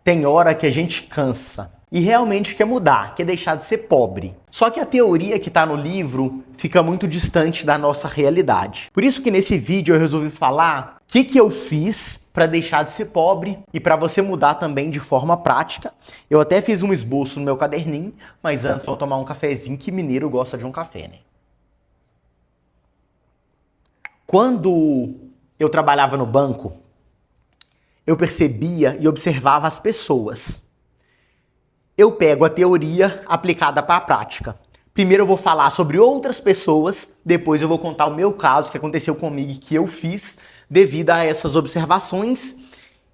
Tem hora que a gente cansa e realmente quer mudar, quer deixar de ser pobre. Só que a teoria que está no livro fica muito distante da nossa realidade. Por isso que nesse vídeo eu resolvi falar o que eu fiz para deixar de ser pobre e para você mudar também de forma prática. Eu até fiz um esboço no meu caderninho, mas antes vou tomar um cafezinho, que mineiro gosta de um café, né? Quando eu trabalhava no banco, eu percebia e observava as pessoas. Eu pego a teoria aplicada para a prática. Primeiro eu vou falar sobre outras pessoas, depois eu vou contar o meu caso, que aconteceu comigo e que eu fiz devido a essas observações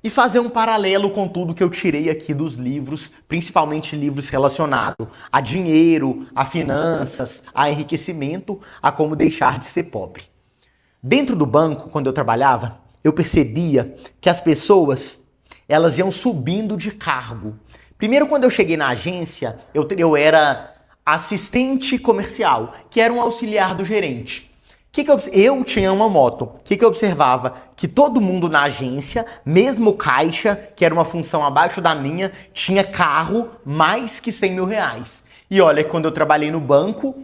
e fazer um paralelo com tudo que eu tirei aqui dos livros, principalmente livros relacionados a dinheiro, a finanças, a enriquecimento, a como deixar de ser pobre. Dentro do banco, quando eu trabalhava, eu percebia que as pessoas, elas iam subindo de cargo. Primeiro, quando eu cheguei na agência, eu era assistente comercial, que era um auxiliar do gerente. Eu tinha uma moto. O que eu observava? Que todo mundo na agência, mesmo caixa, que era uma função abaixo da minha, tinha carro mais que 100 mil reais. E olha, quando eu trabalhei no banco,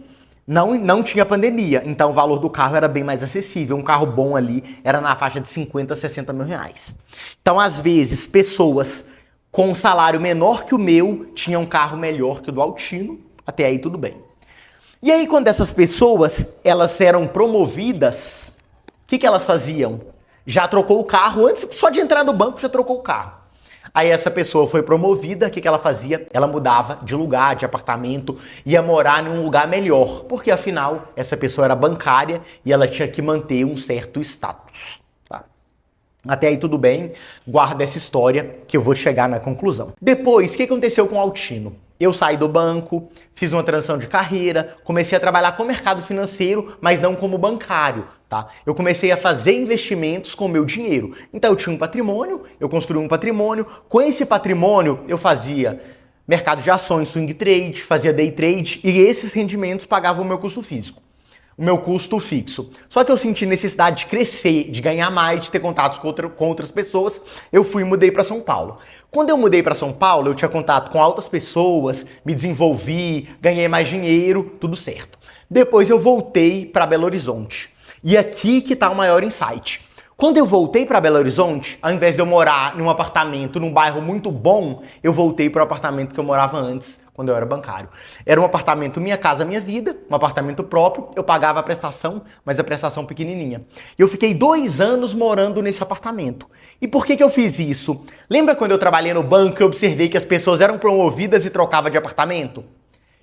não tinha pandemia, então o valor do carro era bem mais acessível. Um carro bom ali era na faixa de 50, 60 mil reais. Então, às vezes, pessoas com um salário menor que o meu tinham um carro melhor que o do Altino, até aí tudo bem. E aí, quando essas pessoas elas eram promovidas, o que elas faziam? Já trocou o carro, antes só de entrar no banco já trocou o carro. Aí essa pessoa foi promovida, o que ela fazia? Ela mudava de lugar, de apartamento, ia morar em um lugar melhor, porque afinal essa pessoa era bancária e ela tinha que manter um certo status. Tá? Até aí tudo bem, guarda essa história que eu vou chegar na conclusão. Depois, o que aconteceu com o Altino? Eu saí do banco, fiz uma transição de carreira, comecei a trabalhar com o mercado financeiro, mas não como bancário, tá? Eu comecei a fazer investimentos com o meu dinheiro. Então eu tinha um patrimônio, eu construí um patrimônio. Com esse patrimônio eu fazia mercado de ações, swing trade, fazia day trade e esses rendimentos pagavam o meu custo físico. O meu custo fixo. Só que eu senti necessidade de crescer, de ganhar mais, de ter contatos com outras pessoas. Eu fui e mudei para São Paulo. Quando eu mudei para São Paulo, eu tinha contato com altas pessoas, me desenvolvi, ganhei mais dinheiro, tudo certo. Depois eu voltei para Belo Horizonte. E aqui que está o maior insight. Quando eu voltei para Belo Horizonte, ao invés de eu morar num apartamento, num bairro muito bom, eu voltei para o apartamento que eu morava antes, quando eu era bancário. Era um apartamento Minha Casa Minha Vida, um apartamento próprio, eu pagava a prestação, mas a prestação pequenininha. Eu fiquei 2 anos morando nesse apartamento. E por que eu fiz isso? Lembra quando eu trabalhei no banco e eu observei que as pessoas eram promovidas e trocavam de apartamento? O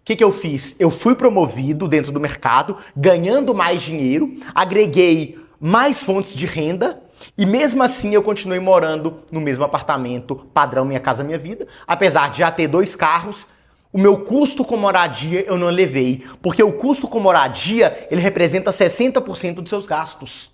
que eu fiz? Eu fui promovido dentro do mercado, ganhando mais dinheiro, agreguei mais fontes de renda e mesmo assim eu continuei morando no mesmo apartamento, padrão Minha Casa Minha Vida, apesar de já ter 2 carros. O meu custo com moradia eu não levei, porque o custo com moradia ele representa 60% dos seus gastos.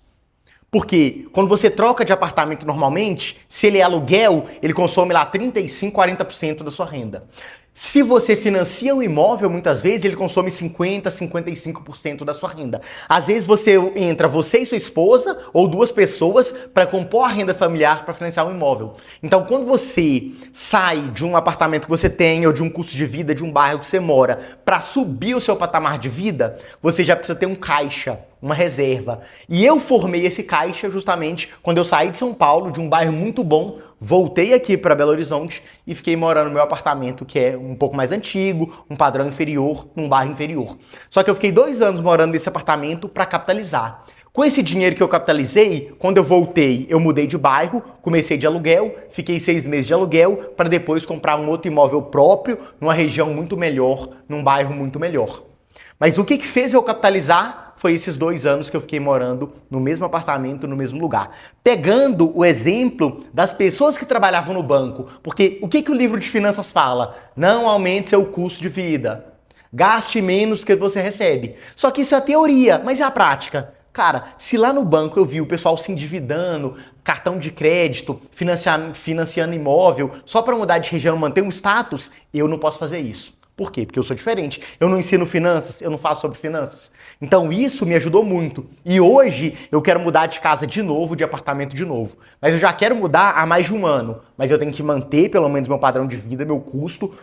Porque quando você troca de apartamento normalmente, se ele é aluguel, ele consome lá 35, 40% da sua renda. Se você financia o imóvel, muitas vezes ele consome 50, 55% da sua renda. Às vezes você e sua esposa ou 2 pessoas para compor a renda familiar para financiar um imóvel. Então, quando você sai de um apartamento que você tem ou de um custo de vida de um bairro que você mora para subir o seu patamar de vida, você já precisa ter um caixa, uma reserva. E eu formei esse caixa justamente quando eu saí de São Paulo, de um bairro muito bom, voltei aqui para Belo Horizonte e fiquei morando no meu apartamento, que é um pouco mais antigo, um padrão inferior, num bairro inferior. Só que eu fiquei 2 anos morando nesse apartamento para capitalizar. Com esse dinheiro que eu capitalizei, quando eu voltei, eu mudei de bairro, comecei de aluguel, fiquei 6 meses de aluguel para depois comprar um outro imóvel próprio, numa região muito melhor, num bairro muito melhor. Mas o que fez eu capitalizar foi esses 2 anos que eu fiquei morando no mesmo apartamento, no mesmo lugar. Pegando o exemplo das pessoas que trabalhavam no banco. Porque o que o livro de finanças fala? Não aumente seu custo de vida. Gaste menos do que você recebe. Só que isso é a teoria, mas é a prática. Cara, se lá no banco eu vi o pessoal se endividando, cartão de crédito, financiando imóvel, só para mudar de região, manter um status, eu não posso fazer isso. Por quê? Porque eu sou diferente. Eu não ensino finanças, eu não faço sobre finanças. Então isso me ajudou muito. E hoje eu quero mudar de casa de novo, de apartamento de novo. Mas eu já quero mudar há mais de um ano. Mas eu tenho que manter pelo menos meu padrão de vida, meu custo.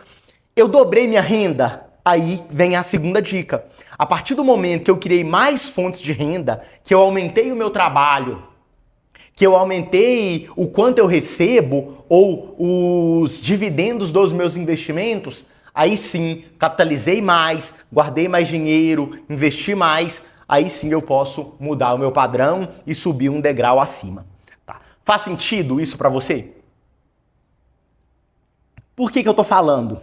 Eu dobrei minha renda. Aí vem a segunda dica. A partir do momento que eu criei mais fontes de renda, que eu aumentei o meu trabalho, que eu aumentei o quanto eu recebo ou os dividendos dos meus investimentos, aí sim, capitalizei mais, guardei mais dinheiro, investi mais, aí sim eu posso mudar o meu padrão e subir um degrau acima. Tá? Faz sentido isso para você? Por que eu tô falando?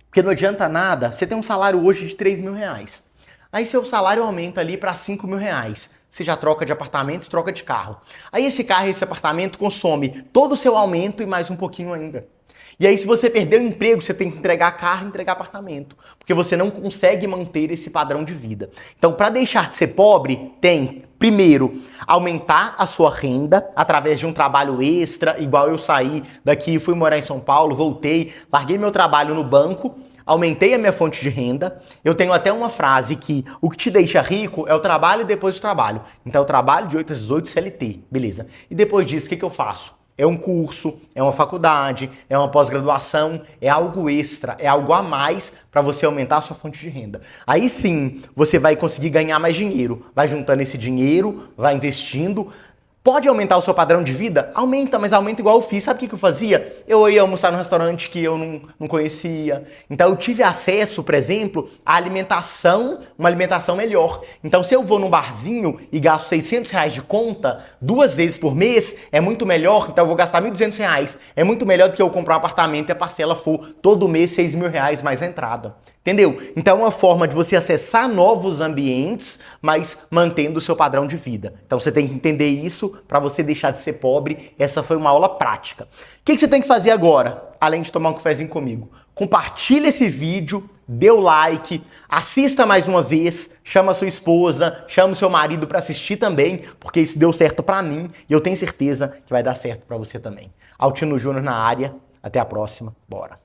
Porque não adianta nada, você tem um salário hoje de 3 mil reais. Aí seu salário aumenta ali para 5 mil reais. Você já troca de apartamento, troca de carro. Aí esse carro e esse apartamento consome todo o seu aumento e mais um pouquinho ainda. E aí se você perder o emprego, você tem que entregar carro e entregar apartamento. Porque você não consegue manter esse padrão de vida. Então, para deixar de ser pobre, tem, primeiro, aumentar a sua renda através de um trabalho extra, igual eu saí daqui, fui morar em São Paulo, voltei, larguei meu trabalho no banco, aumentei a minha fonte de renda. Eu tenho até uma frase que o que te deixa rico é o trabalho e depois o trabalho. Então eu trabalho de 8 às 18 CLT, beleza. E depois disso, o que eu faço? É um curso, é uma faculdade, é uma pós-graduação, é algo extra, é algo a mais para você aumentar a sua fonte de renda. Aí sim, você vai conseguir ganhar mais dinheiro. Vai juntando esse dinheiro, vai investindo. Pode aumentar o seu padrão de vida? Aumenta, mas aumenta igual eu fiz. Sabe o que eu fazia? Eu ia almoçar num restaurante que eu não conhecia. Então eu tive acesso, por exemplo, à alimentação, uma alimentação melhor. Então se eu vou num barzinho e gasto 600 reais de conta 2 vezes por mês, é muito melhor. Então eu vou gastar 1.200 reais. É muito melhor do que eu comprar um apartamento e a parcela for todo mês 6 mil reais mais a entrada. Entendeu? Então é uma forma de você acessar novos ambientes, mas mantendo o seu padrão de vida. Então você tem que entender isso para você deixar de ser pobre. Essa foi uma aula prática. O que você tem que fazer agora, além de tomar um cafezinho comigo? Compartilha esse vídeo, dê o like, assista mais uma vez, chama sua esposa, chama o seu marido para assistir também, porque isso deu certo para mim e eu tenho certeza que vai dar certo para você também. Altino Júnior na área. Até a próxima. Bora.